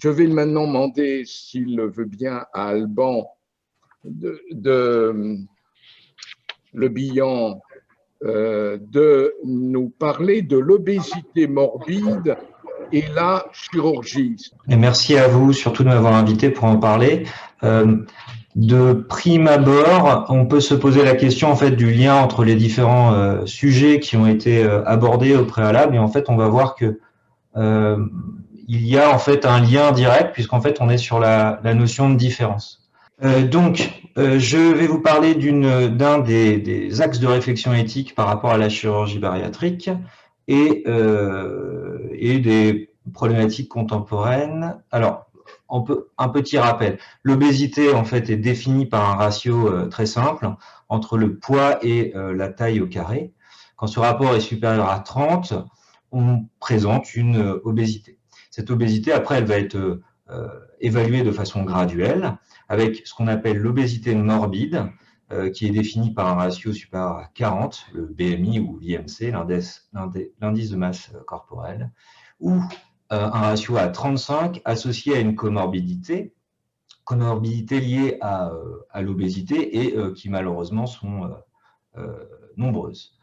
Je vais maintenant demander, s'il le veut bien, à Alban Le Bihan de nous parler de l'obésité morbide et la chirurgie. Et merci à vous surtout de m'avoir invité pour en parler. De prime abord, on peut se poser la question en fait du lien entre les différents sujets qui ont été abordés au préalable, et en fait on va voir que il y a en fait un lien direct, puisqu'en fait on est sur la notion de différence. Je vais vous parler d'un des axes de réflexion éthique par rapport à la chirurgie bariatrique et des problématiques contemporaines. Alors, un petit rappel. L'obésité, en fait, est définie par un ratio très simple entre le poids et la taille au carré. Quand ce rapport est supérieur à 30, on présente une obésité. Cette obésité, après, elle va être évaluée de façon graduelle avec ce qu'on appelle l'obésité morbide, qui est définie par un ratio supérieur à 40, le BMI ou l'IMC, l'indice de masse corporelle, ou un ratio à 35 associé à une comorbidité liée à l'obésité et qui malheureusement sont nombreuses.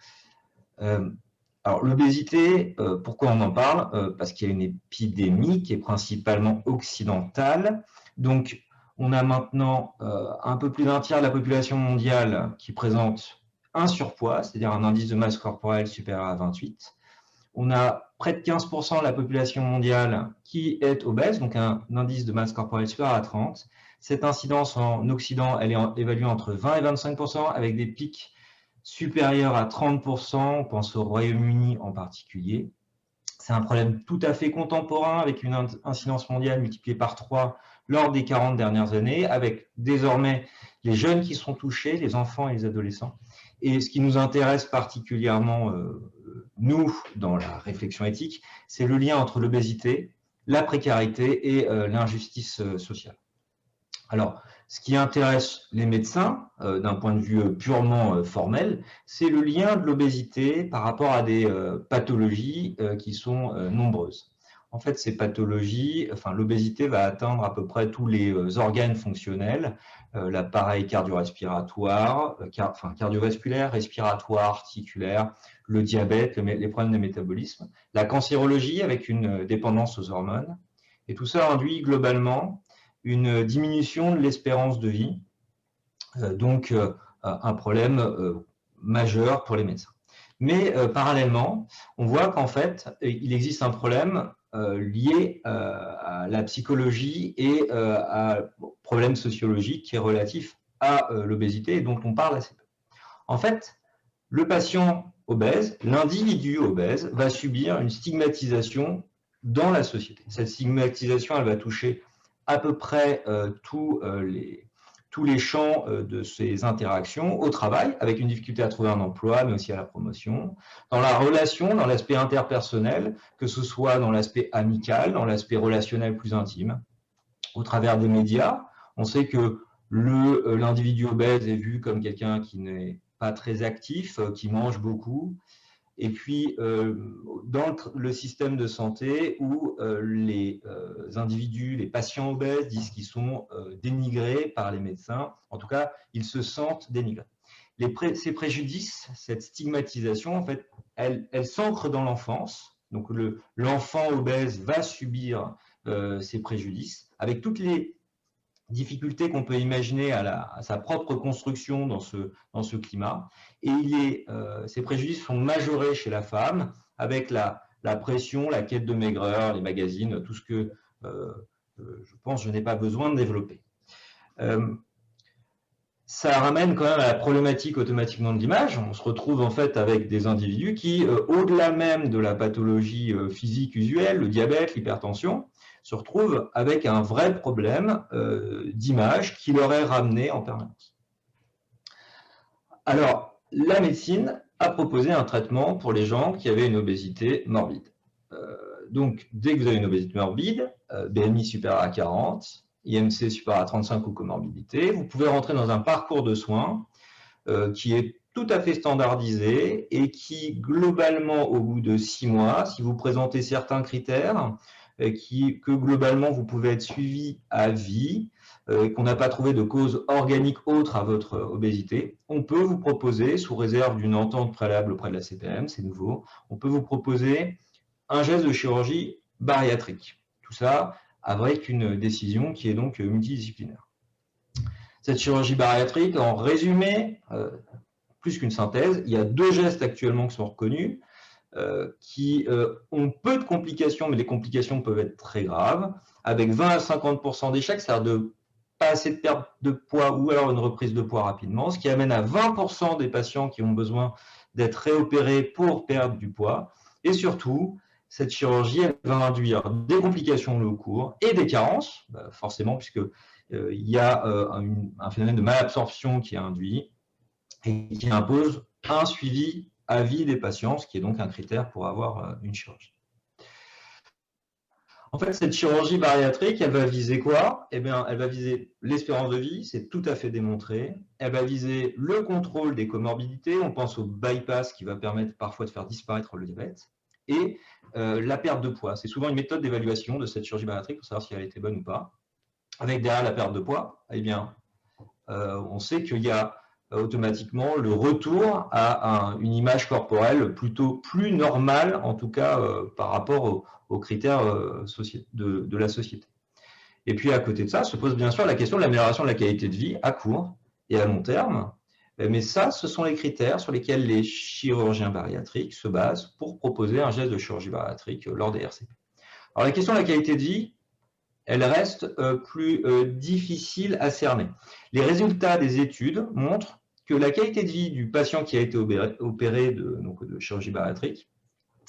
Alors l'obésité, pourquoi on en parle? Parce qu'il y a une épidémie qui est principalement occidentale. Donc on a maintenant un peu plus d'un tiers de la population mondiale qui présente un surpoids, c'est-à-dire un indice de masse corporelle supérieur à 28. On a près de 15% de la population mondiale qui est obèse, donc un indice de masse corporelle supérieur à 30. Cette incidence en Occident, elle est évaluée entre 20 et 25%, avec des pics supérieurs à 30%, on pense au Royaume-Uni en particulier. C'est un problème tout à fait contemporain, avec une incidence mondiale multipliée par 3 lors des 40 dernières années, avec désormais les jeunes qui sont touchés, les enfants et les adolescents. Et ce qui nous intéresse particulièrement, nous, dans la réflexion éthique, c'est le lien entre l'obésité, la précarité et l'injustice sociale. Alors, ce qui intéresse les médecins, d'un point de vue purement formel, c'est le lien de l'obésité par rapport à des pathologies qui sont nombreuses. En fait, ces pathologies, l'obésité va atteindre à peu près tous les organes fonctionnels, l'appareil cardio-respiratoire, cardiovasculaire, respiratoire, articulaire, le diabète, les problèmes de métabolisme, la cancérologie avec une dépendance aux hormones. Et tout ça induit globalement une diminution de l'espérance de vie, donc un problème majeur pour les médecins. Mais parallèlement, on voit qu'en fait, il existe un problème lié à la psychologie et à un problème sociologique qui est relatif à l'obésité et dont on parle assez peu. En fait, le patient obèse, l'individu obèse, va subir une stigmatisation dans la société. Cette stigmatisation, elle va toucher à peu près tous les champs de ces interactions au travail, avec une difficulté à trouver un emploi, mais aussi à la promotion, dans la relation, dans l'aspect interpersonnel, que ce soit dans l'aspect amical, dans l'aspect relationnel plus intime. Au travers des médias, on sait que l'individu obèse est vu comme quelqu'un qui n'est pas très actif, qui mange beaucoup. Et puis, dans le système de santé où les individus, les patients obèses disent qu'ils sont dénigrés par les médecins, en tout cas, ils se sentent dénigrés. Ces préjudices, cette stigmatisation, en fait, elle s'ancre dans l'enfance. Donc, l'enfant obèse va subir ces préjudices, avec toutes les difficultés qu'on peut imaginer à sa propre construction dans ce climat. Et ces préjudices sont majorés chez la femme avec la pression, la quête de maigreur, les magazines, tout ce que je pense je n'ai pas besoin de développer. Ça ramène quand même à la problématique automatiquement de l'image. On se retrouve en fait avec des individus qui, au-delà même de la pathologie physique usuelle, le diabète, l'hypertension, se retrouvent avec un vrai problème d'image qui leur est ramené en permanence. Alors, la médecine a proposé un traitement pour les gens qui avaient une obésité morbide. Donc, dès que vous avez une obésité morbide, BMI supérieur à 40, IMC supérieur à 35 ou comorbidité, vous pouvez rentrer dans un parcours de soins qui est tout à fait standardisé et qui, globalement, au bout de 6 mois, si vous présentez certains critères, que globalement vous pouvez être suivi à vie, qu'on n'a pas trouvé de cause organique autre à votre obésité, on peut vous proposer, sous réserve d'une entente préalable auprès de la CPM, c'est nouveau, on peut vous proposer un geste de chirurgie bariatrique. Tout ça avec une décision qui est donc multidisciplinaire. Cette chirurgie bariatrique, en résumé, plus qu'une synthèse, il y a 2 gestes actuellement qui sont reconnus, qui ont peu de complications, mais les complications peuvent être très graves, avec 20 à 50% d'échecs, c'est-à-dire de pas assez de perte de poids ou alors une reprise de poids rapidement, ce qui amène à 20% des patients qui ont besoin d'être réopérés pour perdre du poids. Et surtout, cette chirurgie, elle va induire des complications au long cours et des carences, forcément, puisque il y a un phénomène de malabsorption qui est induit et qui impose un suivi à vie des patients, ce qui est donc un critère pour avoir une chirurgie. En fait, cette chirurgie bariatrique, elle va viser quoi? Eh bien, elle va viser l'espérance de vie, c'est tout à fait démontré. Elle va viser le contrôle des comorbidités, on pense au bypass qui va permettre parfois de faire disparaître le diabète, et la perte de poids. C'est souvent une méthode d'évaluation de cette chirurgie bariatrique pour savoir si elle était bonne ou pas. Avec derrière la perte de poids, eh bien, on sait qu'il y a automatiquement le retour à une image corporelle plutôt plus normale, en tout cas par rapport aux critères de la société. Et puis à côté de ça, se pose bien sûr la question de l'amélioration de la qualité de vie à court et à long terme. Mais ça, ce sont les critères sur lesquels les chirurgiens bariatriques se basent pour proposer un geste de chirurgie bariatrique lors des RCP. Alors la question de la qualité de vie, elle reste plus difficile à cerner. Les résultats des études montrent que la qualité de vie du patient qui a été opéré de chirurgie bariatrique,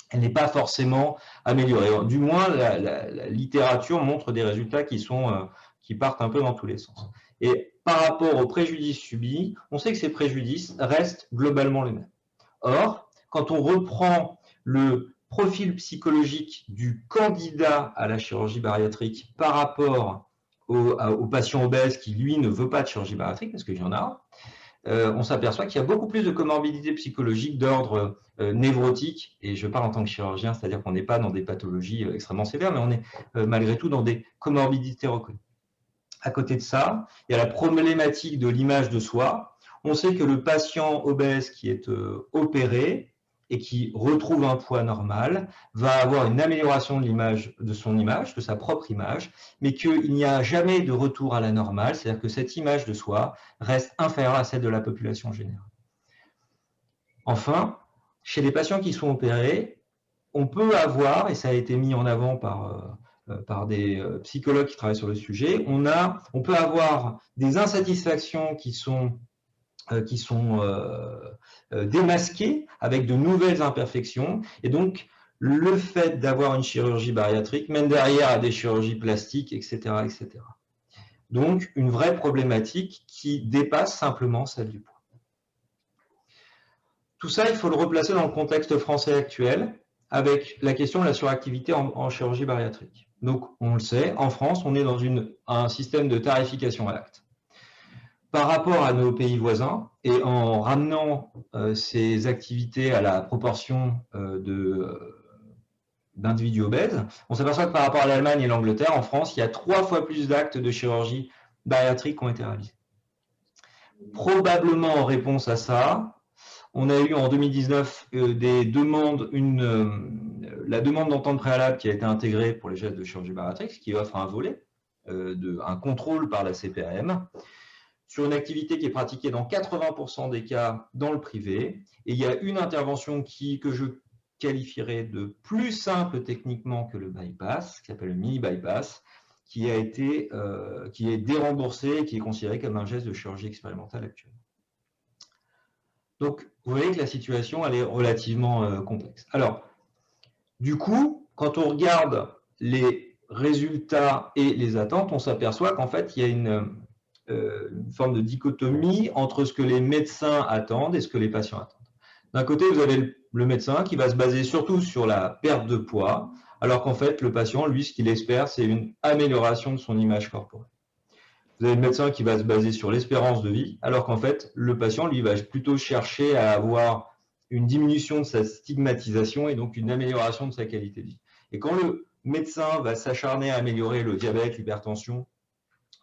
elle n'est pas forcément améliorée. Du moins, la littérature montre des résultats qui partent un peu dans tous les sens. Et par rapport aux préjudices subis, on sait que ces préjudices restent globalement les mêmes. Or, quand on reprend le profil psychologique du candidat à la chirurgie bariatrique par rapport au patient obèse qui, lui, ne veut pas de chirurgie bariatrique, parce qu'il y en a, on s'aperçoit qu'il y a beaucoup plus de comorbidités psychologiques d'ordre névrotique, et je parle en tant que chirurgien, c'est-à-dire qu'on n'est pas dans des pathologies extrêmement sévères, mais on est malgré tout dans des comorbidités reconnues. À côté de ça, il y a la problématique de l'image de soi. On sait que le patient obèse qui est opéré et qui retrouve un poids normal va avoir une amélioration de l'image, de son image, de sa propre image, mais qu'il n'y a jamais de retour à la normale, c'est-à-dire que cette image de soi reste inférieure à celle de la population générale. Enfin, chez les patients qui sont opérés, on peut avoir, et ça a été mis en avant par des psychologues qui travaillent sur le sujet, on peut avoir des insatisfactions qui sont démasquées avec de nouvelles imperfections, et donc le fait d'avoir une chirurgie bariatrique mène derrière à des chirurgies plastiques, etc., etc. Donc une vraie problématique qui dépasse simplement celle du poids. Tout ça, il faut le replacer dans le contexte français actuel, avec la question de la suractivité en chirurgie bariatrique. Donc, on le sait, en France, on est dans un système de tarification à l'acte. Par rapport à nos pays voisins, et en ramenant ces activités à la proportion d'individus obèses, on s'aperçoit que par rapport à l'Allemagne et l'Angleterre, en France, il y a 3 fois plus d'actes de chirurgie bariatrique qui ont été réalisés. Probablement en réponse à ça, on a eu en 2019 la demande d'entente préalable qui a été intégrée pour les gestes de chirurgie bariatrique, ce qui offre un volet, un contrôle par la CPAM, sur une activité qui est pratiquée dans 80% des cas dans le privé. Et il y a une intervention que je qualifierais de plus simple techniquement que le bypass, qui s'appelle le mini-bypass, qui est déremboursé et qui est considéré comme un geste de chirurgie expérimentale actuellement. Donc, vous voyez que la situation, elle est relativement complexe. Alors, du coup, quand on regarde les résultats et les attentes, on s'aperçoit qu'en fait, il y a une forme de dichotomie entre ce que les médecins attendent et ce que les patients attendent. D'un côté, vous avez le médecin qui va se baser surtout sur la perte de poids, alors qu'en fait, le patient, lui, ce qu'il espère, c'est une amélioration de son image corporelle. Vous avez le médecin qui va se baser sur l'espérance de vie, alors qu'en fait, le patient, lui, va plutôt chercher à avoir une diminution de sa stigmatisation et donc une amélioration de sa qualité de vie. Et quand médecin va s'acharner à améliorer le diabète, l'hypertension,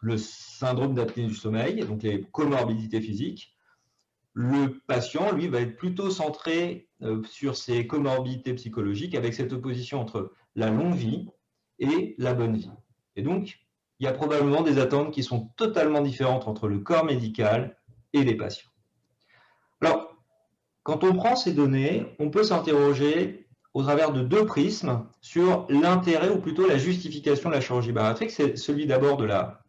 le syndrome d'apnée du sommeil, donc les comorbidités physiques. Le patient, lui, va être plutôt centré sur ses comorbidités psychologiques avec cette opposition entre la longue vie et la bonne vie. Et donc, il y a probablement des attentes qui sont totalement différentes entre le corps médical et les patients. Alors, quand on prend ces données, on peut s'interroger au travers de deux prismes sur l'intérêt ou plutôt la justification de la chirurgie bariatrique. C'est celui d'abord de la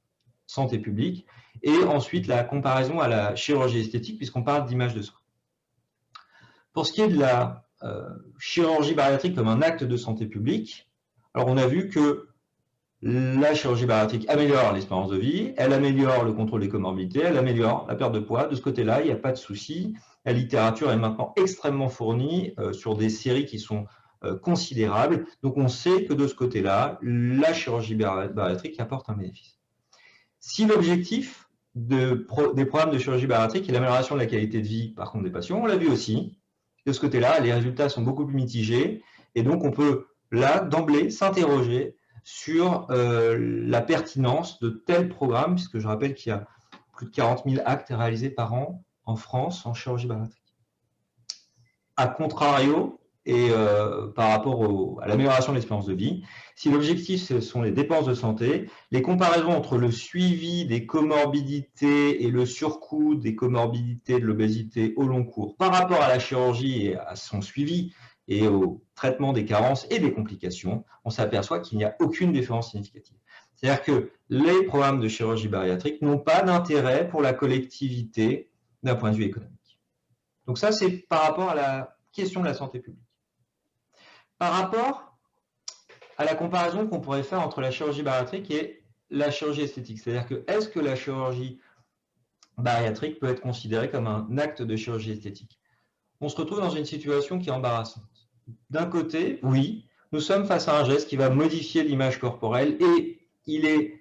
santé publique et ensuite la comparaison à la chirurgie esthétique puisqu'on parle d'image de soi. Pour ce qui est de la chirurgie bariatrique comme un acte de santé publique, alors on a vu que la chirurgie bariatrique améliore l'espérance de vie, elle améliore le contrôle des comorbidités, elle améliore la perte de poids. De ce côté-là, il n'y a pas de souci. La littérature est maintenant extrêmement fournie sur des séries qui sont considérables. Donc on sait que de ce côté-là, la chirurgie bariatrique apporte un bénéfice. Si l'objectif des programmes de chirurgie bariatrique est l'amélioration de la qualité de vie, par contre, des patients, on l'a vu aussi. De ce côté-là, les résultats sont beaucoup plus mitigés. Et donc on peut là, d'emblée, s'interroger sur la pertinence de tels programmes, puisque je rappelle qu'il y a plus de 40 000 actes réalisés par an en France en chirurgie bariatrique. A contrario, et par rapport à l'amélioration de l'espérance de vie, si l'objectif ce sont les dépenses de santé, les comparaisons entre le suivi des comorbidités et le surcoût des comorbidités de l'obésité au long cours par rapport à la chirurgie et à son suivi, et au traitement des carences et des complications, on s'aperçoit qu'il n'y a aucune différence significative. C'est-à-dire que les programmes de chirurgie bariatrique n'ont pas d'intérêt pour la collectivité d'un point de vue économique. Donc ça, c'est par rapport à la question de la santé publique. Par rapport à la comparaison qu'on pourrait faire entre la chirurgie bariatrique et la chirurgie esthétique, c'est-à-dire que est-ce que la chirurgie bariatrique peut être considérée comme un acte de chirurgie esthétique? On se retrouve dans une situation qui est embarrassante. D'un côté, oui, nous sommes face à un geste qui va modifier l'image corporelle et il est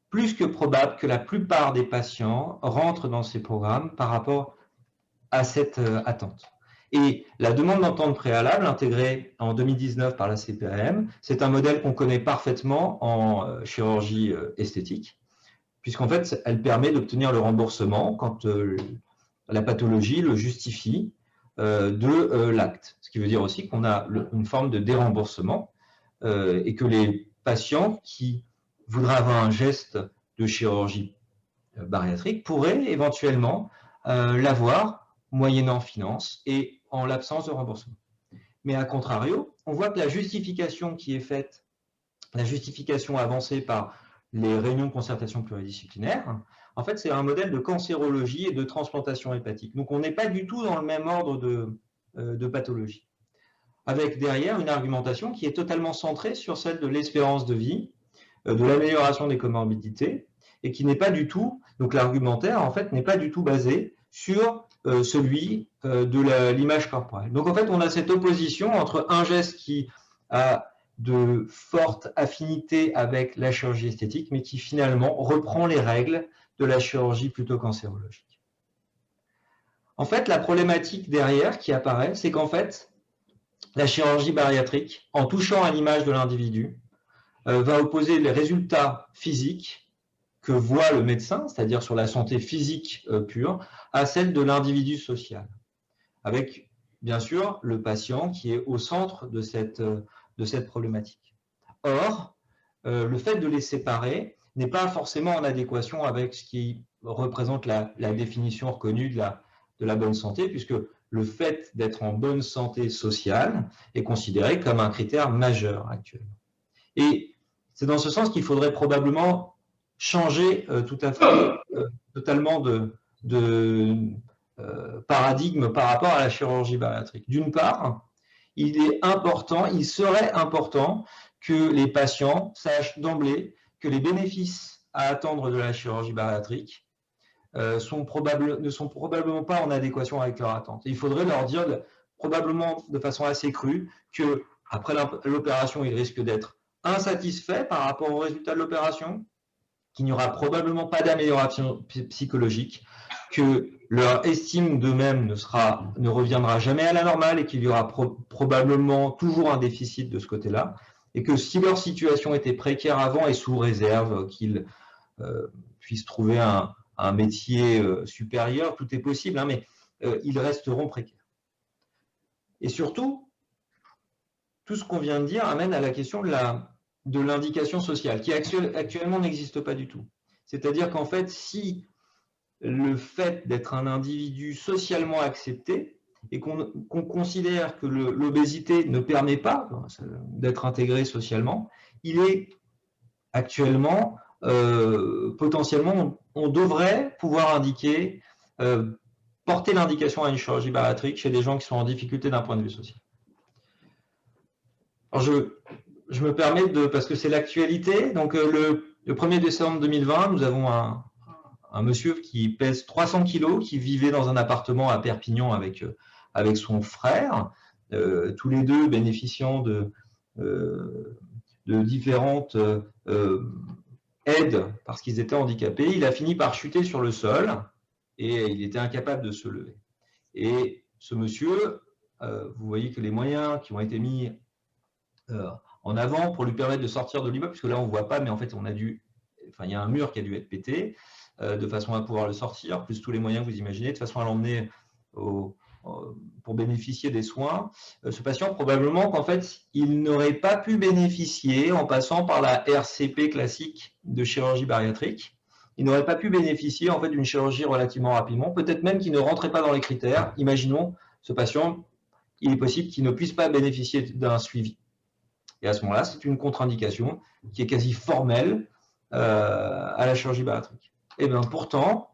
plus que probable que la plupart des patients rentrent dans ces programmes par rapport à cette attente. Et la demande d'entente préalable intégrée en 2019 par la CPAM, c'est un modèle qu'on connaît parfaitement en chirurgie esthétique, puisqu'en fait, elle permet d'obtenir le remboursement quand la pathologie le justifie de l'acte. Ce qui veut dire aussi qu'on a une forme de déremboursement et que les patients qui voudraient avoir un geste de chirurgie bariatrique pourraient éventuellement l'avoir moyennant finance et en l'absence de remboursement. Mais à contrario, on voit que la justification qui est faite, la justification avancée par les réunions de concertation pluridisciplinaire, en fait, c'est un modèle de cancérologie et de transplantation hépatique. Donc, on n'est pas du tout dans le même ordre de pathologie. Avec derrière une argumentation qui est totalement centrée sur celle de l'espérance de vie, de l'amélioration des comorbidités, et qui n'est pas du tout, donc l'argumentaire, en fait, n'est pas du tout basé sur celui de l'image corporelle. Donc, en fait, on a cette opposition entre un geste qui a de fortes affinités avec la chirurgie esthétique, mais qui finalement reprend les règles de la chirurgie plutôt cancérologique. En fait, la problématique derrière qui apparaît, c'est qu'en fait, la chirurgie bariatrique, en touchant à l'image de l'individu, va opposer les résultats physiques que voit le médecin, c'est-à-dire sur la santé physique pure, à celle de l'individu social, avec bien sûr le patient qui est au centre de cette problématique. Or, le fait de les séparer n'est pas forcément en adéquation avec ce qui représente la définition reconnue de la bonne santé, puisque le fait d'être en bonne santé sociale est considéré comme un critère majeur actuellement. Et c'est dans ce sens qu'il faudrait probablement changer tout à fait, totalement de paradigme par rapport à la chirurgie bariatrique. D'une part, il serait important que les patients sachent d'emblée que les bénéfices à attendre de la chirurgie bariatrique ne sont probablement pas en adéquation avec leur attente. Il faudrait leur dire probablement de façon assez crue que après l'opération, ils risquent d'être insatisfaits par rapport au résultat de l'opération, qu'il n'y aura probablement pas d'amélioration psychologique, que leur estime d'eux-mêmes ne reviendra jamais à la normale et qu'il y aura probablement toujours un déficit de ce côté-là. et que si leur situation était précaire avant et sous réserve qu'ils puissent trouver un métier supérieur, tout est possible, hein, mais ils resteront précaires. Et surtout, tout ce qu'on vient de dire amène à la question de l'indication sociale, qui actuellement n'existe pas du tout. C'est-à-dire qu'en fait, si le fait d'être un individu socialement accepté et qu'on considère que l'obésité ne permet pas d'être intégré socialement, il est actuellement, potentiellement, on devrait pouvoir indiquer, porter l'indication à une chirurgie bariatrique chez des gens qui sont en difficulté d'un point de vue social. Alors je me permets parce que c'est l'actualité, donc le 1er décembre 2020, nous avons un monsieur qui pèse 300 kilos, qui vivait dans un appartement à Perpignan avec son frère, tous les deux bénéficiant de différentes aides parce qu'ils étaient handicapés. Il a fini par chuter sur le sol et il était incapable de se lever. Et ce monsieur, vous voyez que les moyens qui ont été mis en avant pour lui permettre de sortir de l'immeuble, puisque là on ne voit pas, mais en fait il y a un mur qui a dû être pété, de façon à pouvoir le sortir, plus tous les moyens que vous imaginez, de façon à l'emmener pour bénéficier des soins. Ce patient, probablement qu'en fait, il n'aurait pas pu bénéficier, en passant par la RCP classique de chirurgie bariatrique, il n'aurait pas pu bénéficier en fait d'une chirurgie relativement rapidement, peut-être même qu'il ne rentrait pas dans les critères. Imaginons, ce patient, il est possible qu'il ne puisse pas bénéficier d'un suivi. Et à ce moment-là, c'est une contre-indication qui est quasi formelle à la chirurgie bariatrique. Et bien pourtant,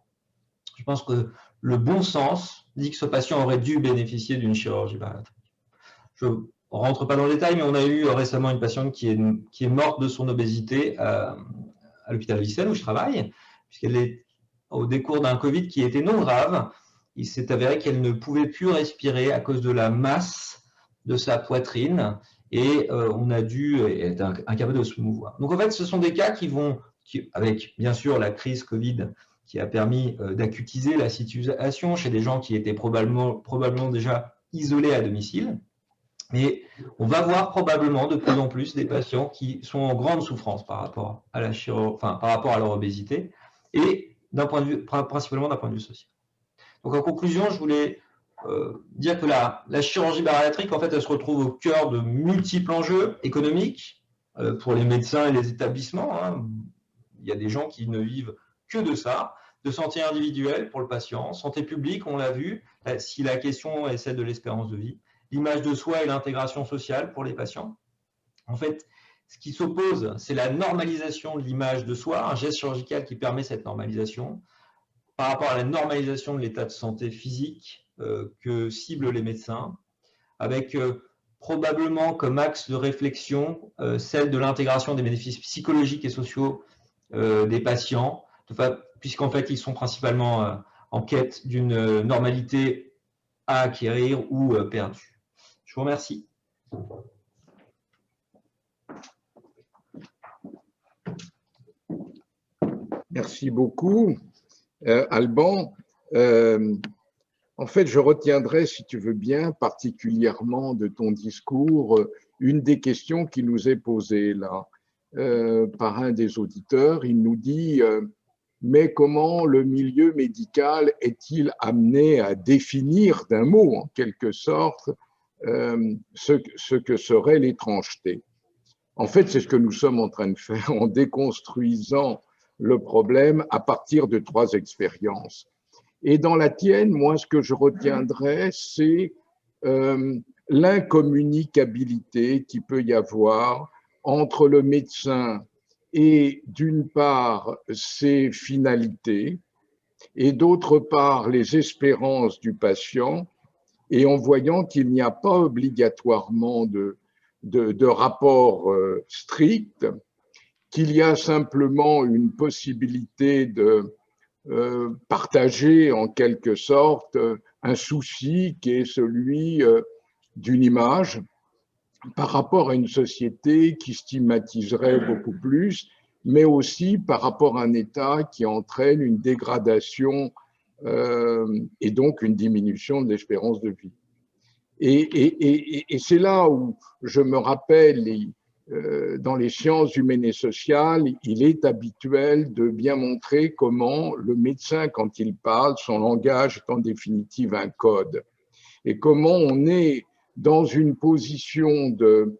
je pense que le bon sens dit que ce patient aurait dû bénéficier d'une chirurgie bariatrique. Je ne rentre pas dans le détail, mais on a eu récemment une patiente qui est morte de son obésité à l'hôpital Vicenne où je travaille, puisqu'elle est au décours d'un Covid qui était non grave. Il s'est avéré qu'elle ne pouvait plus respirer à cause de la masse de sa poitrine et on a dû être incapable de se mouvoir. Donc en fait, ce sont des cas avec bien sûr la crise Covid qui a permis d'acutiser la situation chez des gens qui étaient probablement déjà isolés à domicile. Mais on va voir probablement de plus en plus des patients qui sont en grande souffrance par rapport à par rapport à leur obésité et principalement d'un point de vue social. Donc en conclusion, je voulais dire que la chirurgie bariatrique, en fait, elle se retrouve au cœur de multiples enjeux économiques pour les médecins et les établissements. Hein. Il y a des gens qui ne vivent que de ça, de santé individuelle pour le patient, santé publique, on l'a vu, si la question est celle de l'espérance de vie, l'image de soi et l'intégration sociale pour les patients. En fait, ce qui s'oppose, c'est la normalisation de l'image de soi, un geste chirurgical qui permet cette normalisation, par rapport à la normalisation de l'état de santé physique que ciblent les médecins, avec probablement comme axe de réflexion celle de l'intégration des bénéfices psychologiques et sociaux des patients, puisqu'en fait, ils sont principalement en quête d'une normalité à acquérir ou perdue. Je vous remercie. Merci beaucoup, Alban. En fait, je retiendrai, si tu veux bien, particulièrement de ton discours, une des questions qui nous est posée là par un des auditeurs. Il nous dit mais comment le milieu médical est-il amené à définir d'un mot, en quelque sorte, ce que serait l'étrangeté? En fait, c'est ce que nous sommes en train de faire en déconstruisant le problème à partir de 3 expériences. Et dans la tienne, moi, ce que je retiendrai, c'est l'incommunicabilité qu'il peut y avoir entre le médecin et d'une part ses finalités et d'autre part les espérances du patient, et en voyant qu'il n'y a pas obligatoirement de rapport strict, qu'il y a simplement une possibilité de partager en quelque sorte un souci qui est celui d'une image par rapport à une société qui stigmatiserait beaucoup plus, mais aussi par rapport à un État qui entraîne une dégradation et donc une diminution de l'espérance de vie. Et c'est là où je me rappelle dans les sciences humaines et sociales, il est habituel de bien montrer comment le médecin, quand il parle, son langage est en définitive un code. Et comment on est dans une position de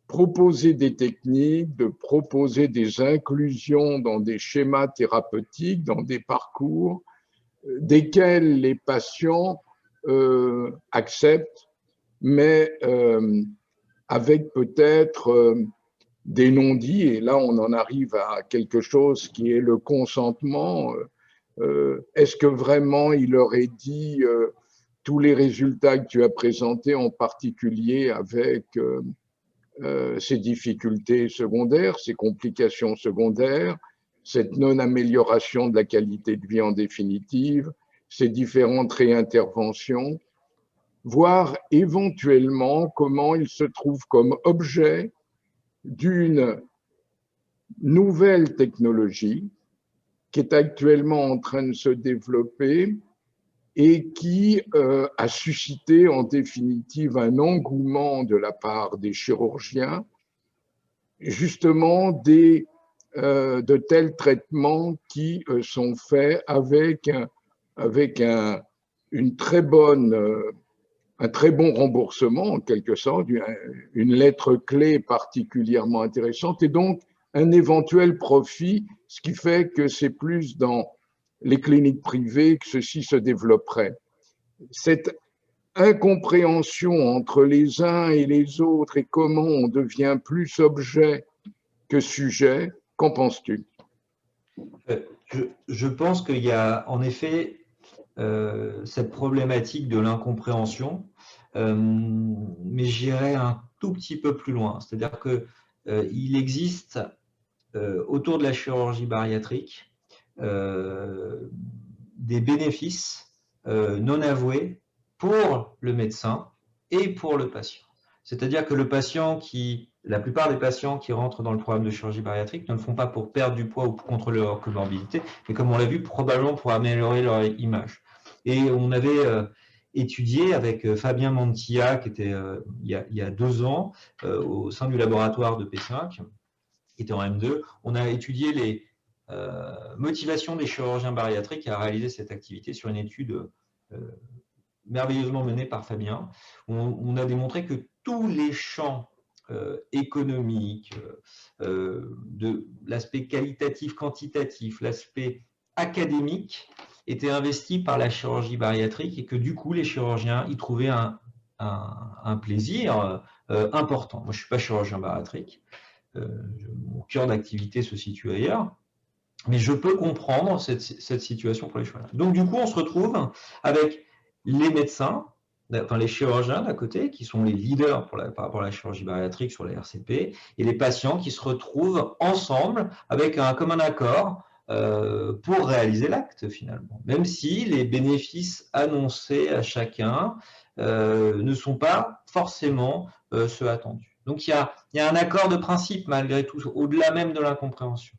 proposer des techniques, de proposer des inclusions dans des schémas thérapeutiques, dans des parcours, desquels les patients acceptent, mais avec peut-être des non-dits, et là on en arrive à quelque chose qui est le consentement. Est-ce que vraiment il aurait dit tous les résultats que tu as présentés, en particulier avec ces difficultés secondaires, ces complications secondaires, cette non-amélioration de la qualité de vie en définitive, ces différentes réinterventions, voir éventuellement comment il se trouve comme objet d'une nouvelle technologie qui est actuellement en train de se développer et qui a suscité en définitive un engouement de la part des chirurgiens, justement de tels traitements qui sont faits avec une très bonne, un très bon remboursement, en quelque sorte, une lettre clé particulièrement intéressante, et donc un éventuel profit, ce qui fait que c'est plus dans les cliniques privées que ceci se développerait. Cette incompréhension entre les uns et les autres et comment on devient plus objet que sujet, qu'en penses-tu? Je pense qu'il y a en effet cette problématique de l'incompréhension, mais j'irai un tout petit peu plus loin. C'est-à-dire qu'il existe autour de la chirurgie bariatrique des bénéfices non avoués pour le médecin et pour le patient. C'est-à-dire que la plupart des patients qui rentrent dans le programme de chirurgie bariatrique ne le font pas pour perdre du poids ou pour contrôler leur comorbidité, mais comme on l'a vu, probablement pour améliorer leur image. Et on avait étudié avec Fabien Mantilla, qui était il y a 2 ans, au sein du laboratoire de P5, qui était en M2, on a étudié les motivations des chirurgiens bariatriques à réaliser cette activité sur une étude merveilleusement menée par Fabien. On a démontré que tous les champs économiques, de l'aspect qualitatif, quantitatif, l'aspect académique étaient investis par la chirurgie bariatrique et que du coup les chirurgiens y trouvaient un plaisir important. Moi je ne suis pas chirurgien bariatrique, mon cœur d'activité se situe ailleurs, mais je peux comprendre cette situation pour les chirurgiens. Donc du coup on se retrouve avec les médecins, enfin les chirurgiens d'à côté, qui sont les leaders par rapport à la chirurgie bariatrique sur les RCP, et les patients qui se retrouvent ensemble avec un commun accord pour réaliser l'acte finalement, même si les bénéfices annoncés à chacun ne sont pas forcément ceux attendus. Donc il y a un accord de principe malgré tout, au-delà même de l'incompréhension.